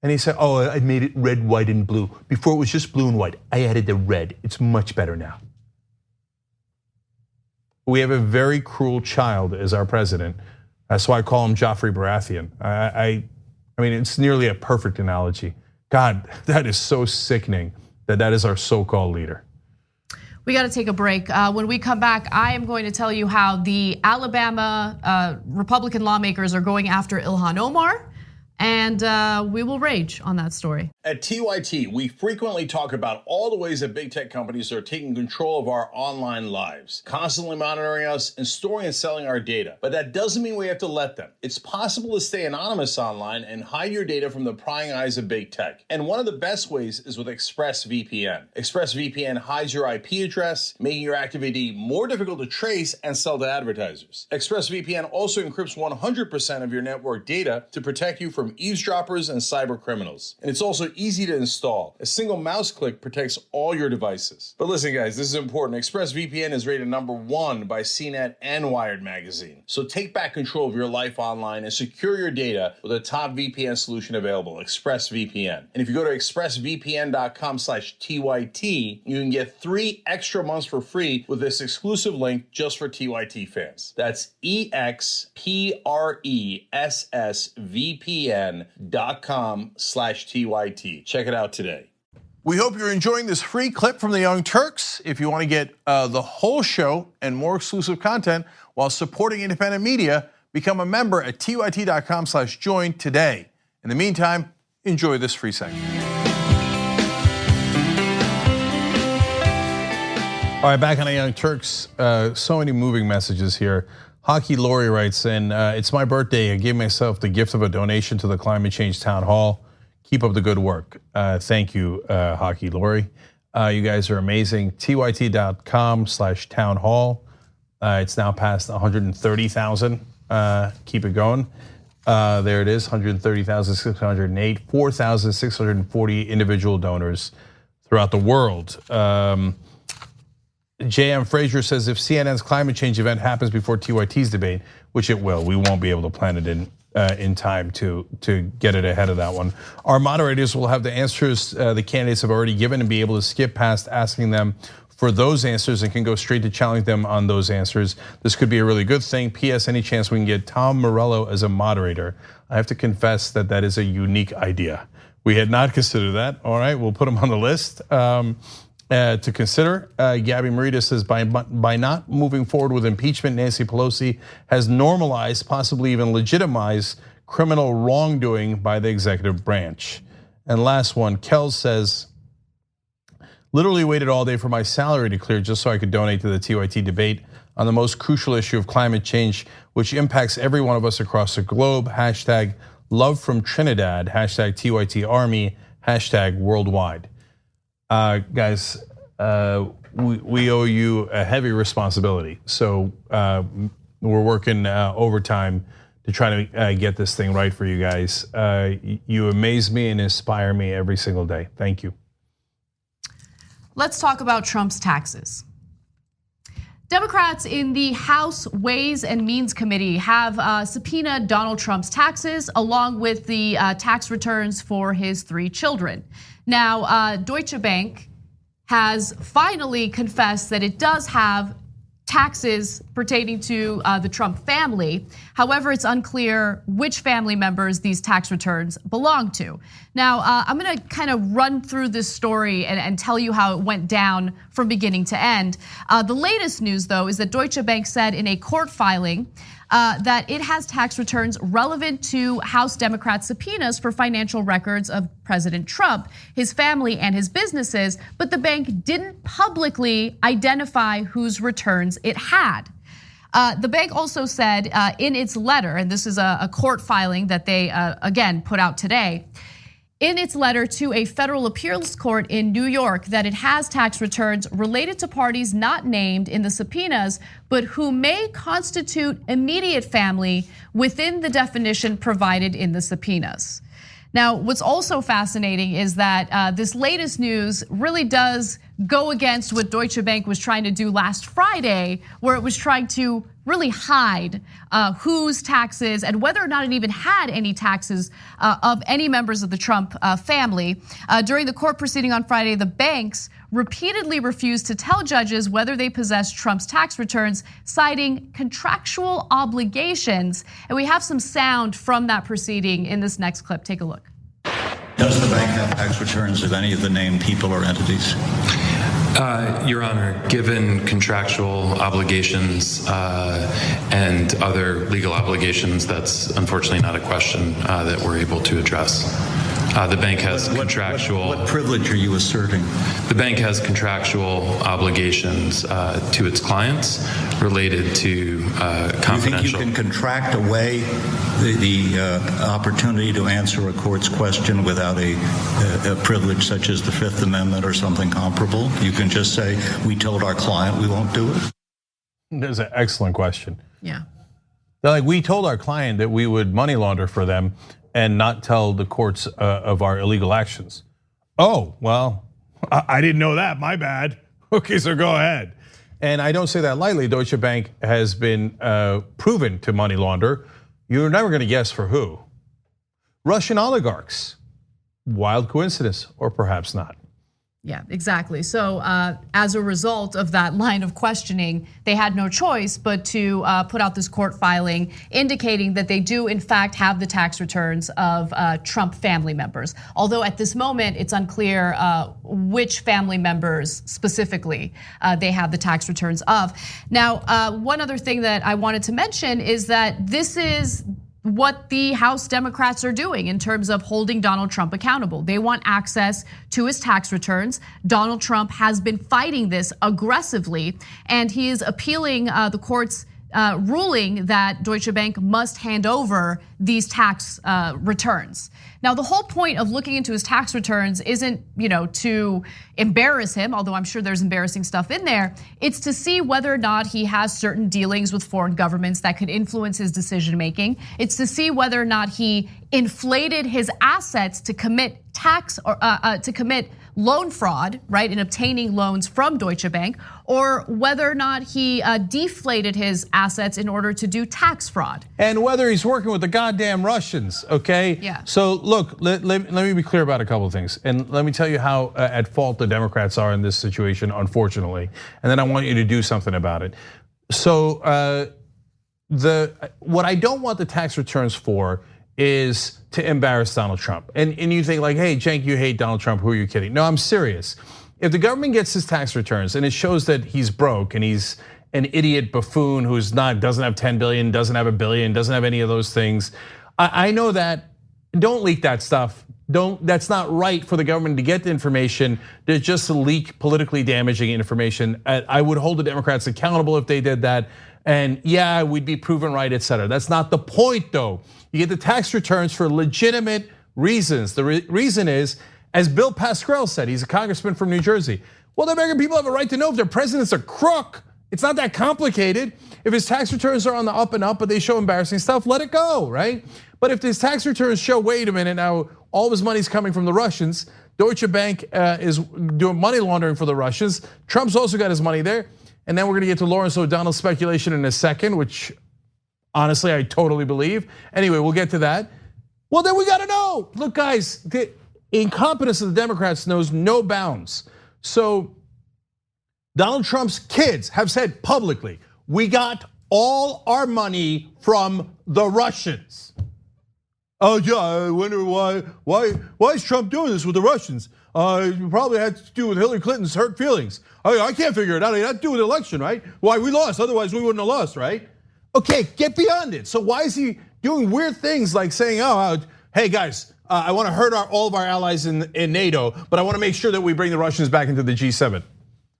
And he said, oh, I made it red, white, and blue. Before it was just blue and white. I added the red. It's much better now. We have a very cruel child as our president. That's why I call him Joffrey Baratheon. I mean, it's nearly a perfect analogy. God, that is so sickening that is our so-called leader. We got to take a break. When we come back, I am going to tell you how the Alabama Republican lawmakers are going after Ilhan Omar, and we will rage on that story. At TYT, we frequently talk about all the ways that big tech companies are taking control of our online lives, constantly monitoring us and storing and selling our data. But that doesn't mean we have to let them. It's possible to stay anonymous online and hide your data from the prying eyes of big tech. And one of the best ways is with ExpressVPN. ExpressVPN hides your IP address, making your active ID more difficult to trace and sell to advertisers. ExpressVPN also encrypts 100% of your network data to protect you from eavesdroppers and cyber criminals. And it's also easy to install. A single mouse click protects all your devices. But listen, guys, this is important. ExpressVPN is rated #1 by CNET and Wired magazine. So take back control of your life online and secure your data with a top VPN solution available, ExpressVPN. And if you go to expressvpn.com/TYT, you can get 3 extra months for free with this exclusive link just for TYT fans. That's expressvpn.com/TYT. Check it out today. We hope you're enjoying this free clip from the Young Turks. If you want to get the whole show and more exclusive content while supporting independent media, become a member at tyt.com/join today. In the meantime, enjoy this free segment. All right, back on the Young Turks. So many moving messages here. Hockey Lori writes in, it's my birthday. I gave myself the gift of a donation to the Climate Change Town Hall. Keep up the good work. Thank you, Hockey Lori. You guys are amazing. tyt.com/town hall. It's now past 130,000. Keep it going. There it is, 130,608, 4,640 individual donors throughout the world. J.M. Frazier says if CNN's climate change event happens before TYT's debate, which it will, we won't be able to plan it in time to get it ahead of that one. Our moderators will have the answers the candidates have already given and be able to skip past asking them for those answers and can go straight to challenge them on those answers. This could be a really good thing. P.S. Any chance we can get Tom Morello as a moderator? I have to confess that is a unique idea. We had not considered that. All right, we'll put him on the list. To consider. Gabby Marita says by not moving forward with impeachment, Nancy Pelosi has normalized, possibly even legitimized criminal wrongdoing by the executive branch. And last one, Kel says, literally waited all day for my salary to clear just so I could donate to the TYT debate on the most crucial issue of climate change, which impacts every one of us across the globe. Hashtag love from Trinidad, hashtag TYT Army, hashtag worldwide. Guys, we owe you a heavy responsibility. So we're working overtime to try to get this thing right for you guys. You amaze me and inspire me every single day. Thank you. Let's talk about Trump's taxes. Democrats in the House Ways and Means Committee have subpoenaed Donald Trump's taxes along with the tax returns for his 3 children. Now, Deutsche Bank has finally confessed that it does have taxes pertaining to the Trump family. However, it's unclear which family members these tax returns belong to. Now, I'm gonna kind of run through this story and tell you how it went down from beginning to end. The latest news, though, is that Deutsche Bank said in a court filing that it has tax returns relevant to House Democrat subpoenas for financial records of President Trump, his family, and his businesses, but the bank didn't publicly identify whose returns it had. The bank also said in its letter, and this is a court filing that they again put out today, in its letter to a federal appeals court in New York that it has tax returns related to parties not named in the subpoenas, but who may constitute immediate family within the definition provided in the subpoenas. Now, what's also fascinating is that this latest news really does go against what Deutsche Bank was trying to do last Friday, where it was trying to really hide whose taxes and whether or not it even had any taxes of any members of the Trump family. During the court proceeding on Friday, the banks repeatedly refused to tell judges whether they possessed Trump's tax returns, citing contractual obligations. And we have some sound from that proceeding in this next clip. Take a look. Does the bank have tax returns of any of the named people or entities? Your Honor, given contractual obligations and other legal obligations, that's unfortunately not a question that we're able to address. The bank has contractual. What privilege are you asserting? The bank has contractual obligations to its clients related to confidential. You think you can contract away the opportunity to answer a court's question without a privilege such as the Fifth Amendment or something comparable? You can just say, we told our client we won't do it? That's an excellent question. Yeah. They're like, we told our client that we would money launder for them and not tell the courts of our illegal actions. Oh, well, I didn't know that, my bad. Okay, so go ahead. And I don't say that lightly. Deutsche Bank has been proven to money launder. You're never gonna guess for who. Russian oligarchs. Wild coincidence, or perhaps not. Yeah, exactly. So as a result of that line of questioning, they had no choice but to put out this court filing indicating that they do in fact have the tax returns of Trump family members. Although at this moment, it's unclear which family members specifically they have the tax returns of. Now, one other thing that I wanted to mention is that this is what the House Democrats are doing in terms of holding Donald Trump accountable. They want access to his tax returns. Donald Trump has been fighting this aggressively, and he is appealing the court's ruling that Deutsche Bank must hand over these tax returns. Now, the whole point of looking into his tax returns isn't, to embarrass him, although I'm sure there's embarrassing stuff in there. It's to see whether or not he has certain dealings with foreign governments that could influence his decision making. It's to see whether or not he inflated his assets to commit tax or to commit loan fraud, right, in obtaining loans from Deutsche Bank, or whether or not he deflated his assets in order to do tax fraud. And whether he's working with the goddamn Russians, okay? Yeah. So look, let me be clear about a couple of things. And let me tell you how at fault the Democrats are in this situation, unfortunately. And then I want you to do something about it. So what I don't want the tax returns for is to embarrass Donald Trump. And you think like, hey, Cenk, you hate Donald Trump, who are you kidding? No, I'm serious. If the government gets his tax returns and it shows that he's broke and he's an idiot buffoon who's doesn't have 10 billion, doesn't have a billion, doesn't have any of those things, I know that. Don't leak that stuff. That's not right for the government to get the information. They're just to leak politically damaging information. I would hold the Democrats accountable if they did that. And yeah, we'd be proven right, et cetera. That's not the point though. You get the tax returns for legitimate reasons. The reason is, as Bill Pascrell said, he's a congressman from New Jersey. Well, the American people have a right to know if their president's a crook. It's not that complicated. If his tax returns are on the up and up, but they show embarrassing stuff, let it go, right? But if his tax returns show, wait a minute, now all of his money's coming from the Russians. Deutsche Bank is doing money laundering for the Russians. Trump's also got his money there. And then we're gonna get to Lawrence O'Donnell's speculation in a second, which honestly, I totally believe. Anyway, we'll get to that. Well, then we gotta know. Look, guys, the incompetence of the Democrats knows no bounds. So Donald Trump's kids have said publicly, we got all our money from the Russians. Oh yeah, I wonder why is Trump doing this with the Russians? It probably had to do with Hillary Clinton's hurt feelings. I can't figure it out. It had to do with the election, right? Why we lost, otherwise we wouldn't have lost, right? Okay, get beyond it. So why is he doing weird things like saying, hey guys, I want to hurt all of our allies in NATO, but I want to make sure that we bring the Russians back into the G7.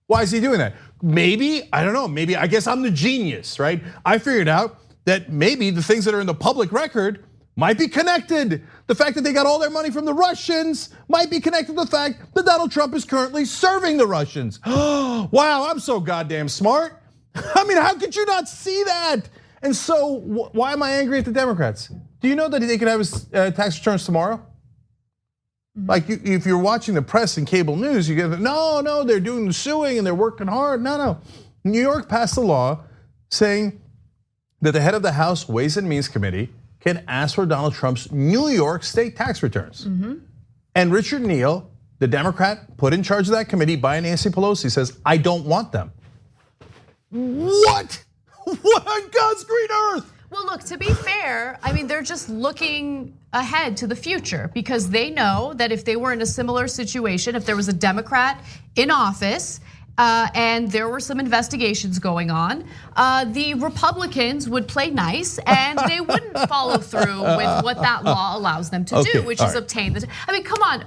Why is he doing that? Maybe, I don't know, maybe, I guess I'm the genius, right? I figured out that maybe the things that are in the public record might be connected. The fact that they got all their money from the Russians might be connected to the fact that Donald Trump is currently serving the Russians. Wow, I'm so goddamn smart. I mean, how could you not see that? And so why am I angry at the Democrats? Do you know that they could have his tax returns tomorrow? Like if you're watching the press and cable news, you get, no, they're doing the suing and they're working hard. No. New York passed a law saying that the head of the House Ways and Means Committee can ask for Donald Trump's New York state tax returns. And Richard Neal, the Democrat put in charge of that committee by Nancy Pelosi, says, I don't want them. What? What on God's green earth? Well, look, to be fair, I mean, they're just looking ahead to the future because they know that if they were in a similar situation, if there was a Democrat in office and there were some investigations going on, the Republicans would play nice and they wouldn't follow through with what that law allows them to do, which is obtain the. I mean, come on,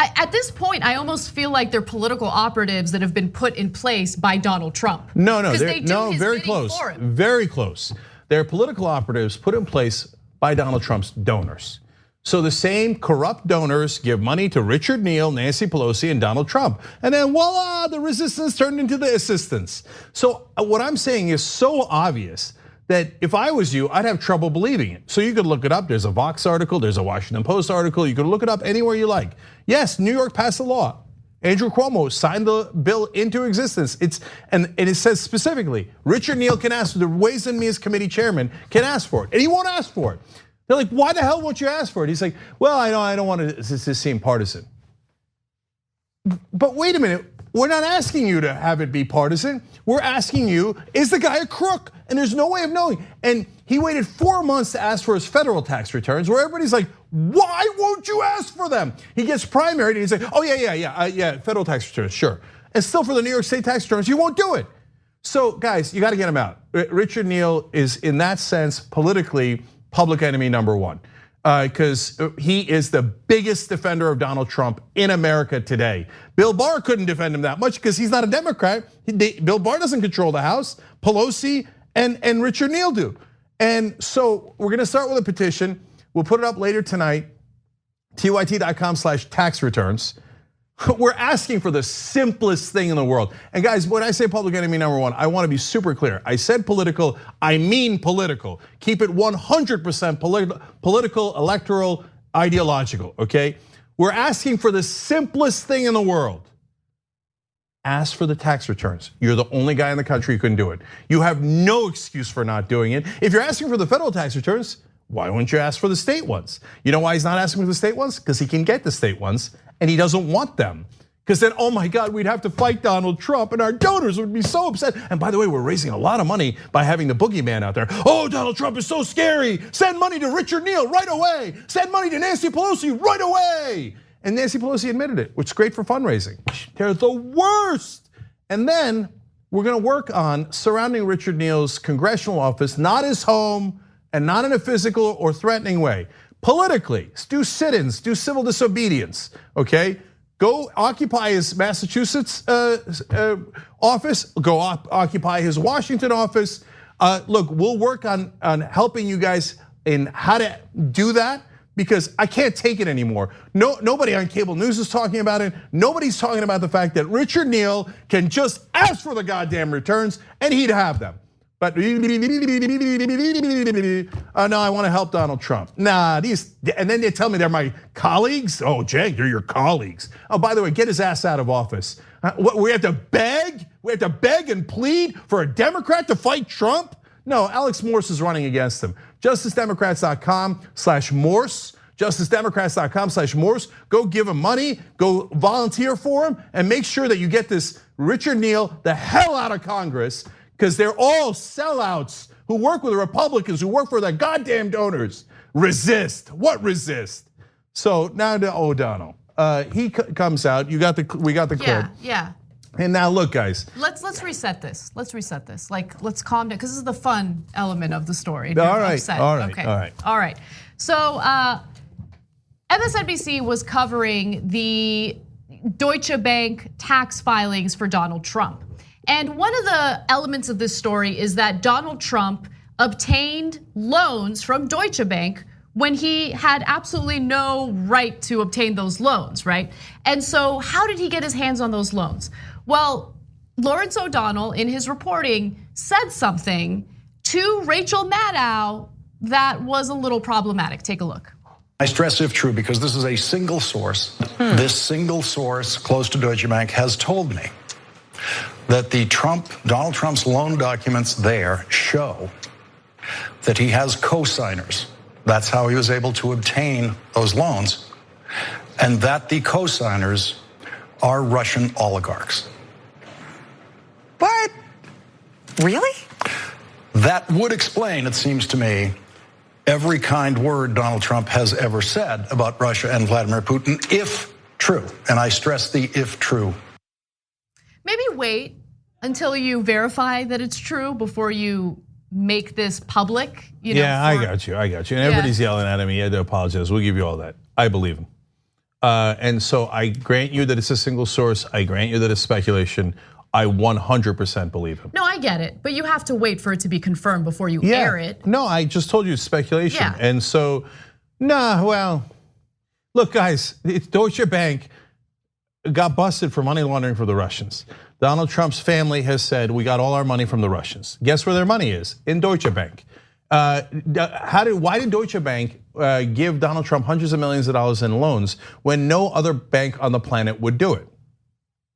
at this point, I almost feel like they're political operatives that have been put in place by Donald Trump. No, very close, very close. They're political operatives put in place by Donald Trump's donors. So the same corrupt donors give money to Richard Neal, Nancy Pelosi, and Donald Trump. And then voila, the resistance turned into the assistance. So what I'm saying is so obvious that if I was you, I'd have trouble believing it. So you could look it up. There's a Vox article, there's a Washington Post article. You could look it up anywhere you like. Yes, New York passed a law. Andrew Cuomo signed the bill into existence. And it says specifically, Richard Neal can ask for the Ways and Means Committee chairman can ask for it, and he won't ask for it. They're like, why the hell won't you ask for it? He's like, well, I don't want it to seem partisan. But wait a minute, we're not asking you to have it be partisan. We're asking you, is the guy a crook? And there's no way of knowing. And he waited 4 months to ask for his federal tax returns, where everybody's like, why won't you ask for them? He gets primaried and he's like, oh yeah, federal tax returns, sure. And still for the New York State tax returns, he won't do it. So guys, you gotta get him out. Richard Neal is in that sense politically public enemy number one. Because he is the biggest defender of Donald Trump in America today. Bill Barr couldn't defend him that much because he's not a Democrat. Bill Barr doesn't control the House. Pelosi and Richard Neal do. And so we're gonna start with a petition. We'll put it up later tonight, tyt.com/tax returns. We're asking for the simplest thing in the world. And guys, when I say public enemy number one, I want to be super clear. I said political, I mean political. Keep it 100% political, electoral, ideological, okay? We're asking for the simplest thing in the world. Ask for the tax returns. You're the only guy in the country who can do it. You have no excuse for not doing it. If you're asking for the federal tax returns, why wouldn't you ask for the state ones? You know why he's not asking for the state ones? Because he can get the state ones and he doesn't want them. Because then, oh my God, we'd have to fight Donald Trump and our donors would be so upset. And by the way, we're raising a lot of money by having the boogeyman out there. Oh, Donald Trump is so scary. Send money to Richard Neal right away. Send money to Nancy Pelosi right away. And Nancy Pelosi admitted it, which is great for fundraising. They're the worst. And then we're gonna work on surrounding Richard Neal's congressional office, not his home, and not in a physical or threatening way. Politically, do sit-ins, do civil disobedience, okay? Go occupy his Massachusetts office, go occupy his Washington office. Look, we'll work on helping you guys in how to do that because I can't take it anymore. Nobody on cable news is talking about it. Nobody's talking about the fact that Richard Neal can just ask for the goddamn returns and he'd have them. But no, I want to help Donald Trump. Nah, and then they tell me they're my colleagues. Oh, Cenk, they're your colleagues. Oh, by the way, get his ass out of office. We have to beg? We have to beg and plead for a Democrat to fight Trump? No, Alex Morse is running against him. JusticeDemocrats.com/Morse. JusticeDemocrats.com/Morse. Go give him money, go volunteer for him, and make sure that you get this Richard Neal the hell out of Congress. Because they're all sellouts who work with the Republicans, who work for the goddamn donors. Resist, what resist? So now to O'Donnell, he comes out, we got the clip. Yeah. And now look, guys. Let's reset this. Let's calm down, because this is the fun element of the story. All right. So MSNBC was covering the Deutsche Bank tax filings for Donald Trump. And one of the elements of this story is that Donald Trump obtained loans from Deutsche Bank when he had absolutely no right to obtain those loans, right? And so how did he get his hands on those loans? Well, Lawrence O'Donnell in his reporting said something to Rachel Maddow that was a little problematic. Take a look. I stress if true because this is a single source. This single source close to Deutsche Bank has told me that Donald Trump's loan documents there show that he has co-signers. That's how he was able to obtain those loans, and that the co-signers are Russian oligarchs. What? Really? That would explain, it seems to me, every kind word Donald Trump has ever said about Russia and Vladimir Putin, if true. And I stress the if true. Maybe wait until you verify that it's true before you make this public. Yeah, I got you. And everybody's yelling at him. He had to apologize. We'll give you all that. I believe him. And so I grant you that it's a single source. I grant you that it's speculation. I 100% believe him. No, I get it, but you have to wait for it to be confirmed before you air it. No, I just told you it's speculation. Yeah. And so, well, look, guys, it's Deutsche Bank got busted for money laundering for the Russians. Donald Trump's family has said we got all our money from the Russians. Guess where their money is? In Deutsche Bank. Why did Deutsche Bank give Donald Trump hundreds of millions of dollars in loans when no other bank on the planet would do it?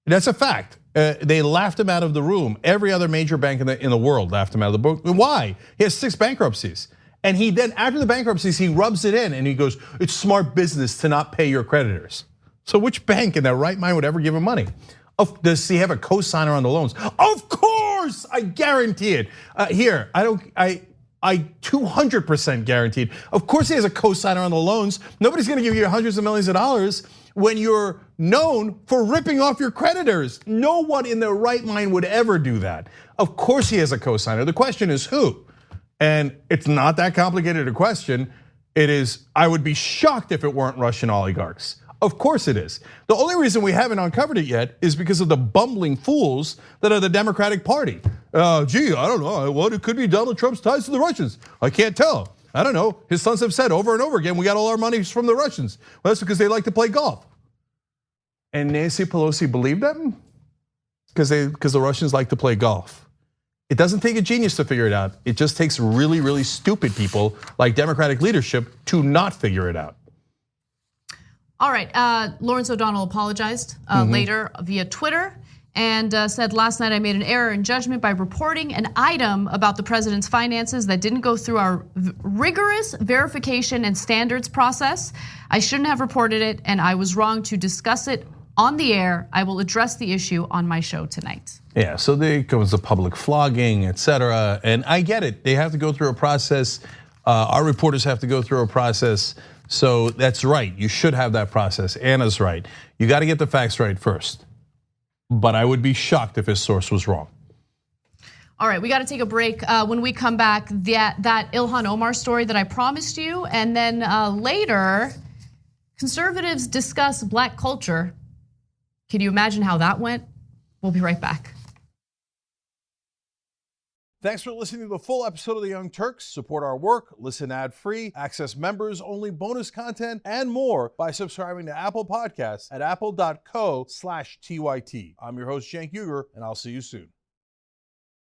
That's a fact. They laughed him out of the room. Every other major bank in the world laughed him out of the book. Why? He has 6 bankruptcies. And he then, after the bankruptcies, he rubs it in and he goes, it's smart business to not pay your creditors. So which bank in their right mind would ever give him money? Does he have a co-signer on the loans? Of course, I guarantee it. Here, I 200% guaranteed. Of course he has a co-signer on the loans. Nobody's gonna give you hundreds of millions of dollars when you're known for ripping off your creditors. No one in their right mind would ever do that. Of course he has a co-signer. The question is who? And it's not that complicated a question. It is, I would be shocked if it weren't Russian oligarchs. Of course it is. The only reason we haven't uncovered it yet is because of the bumbling fools that are the Democratic Party. I don't know, what it could be Donald Trump's ties to the Russians. I can't tell. I don't know. His sons have said over and over again, we got all our money from the Russians. Well, that's because they like to play golf. And Nancy Pelosi believed them? Because the Russians like to play golf. It doesn't take a genius to figure it out. It just takes really, really stupid people like Democratic leadership to not figure it out. All right, Lawrence O'Donnell apologized later via Twitter and said, last night I made an error in judgment by reporting an item about the president's finances that didn't go through our rigorous verification and standards process. I shouldn't have reported it and I was wrong to discuss it on the air. I will address the issue on my show tonight. Yeah, so there comes the public flogging, etc. And I get it, they have to go through a process. Our reporters have to go through a process. So that's right, you should have that process. Anna's right. You got to get the facts right first. But I would be shocked if his source was wrong. All right, we got to take a break. When we come back, that Ilhan Omar story that I promised you, and then later, conservatives discuss black culture. Can you imagine how that went? We'll be right back. Thanks for listening to the full episode of the Young Turks. Support our work, listen ad-free, access members-only bonus content, and more by subscribing to Apple Podcasts at apple.co/TYT. I'm your host, Cenk, and I'll see you soon.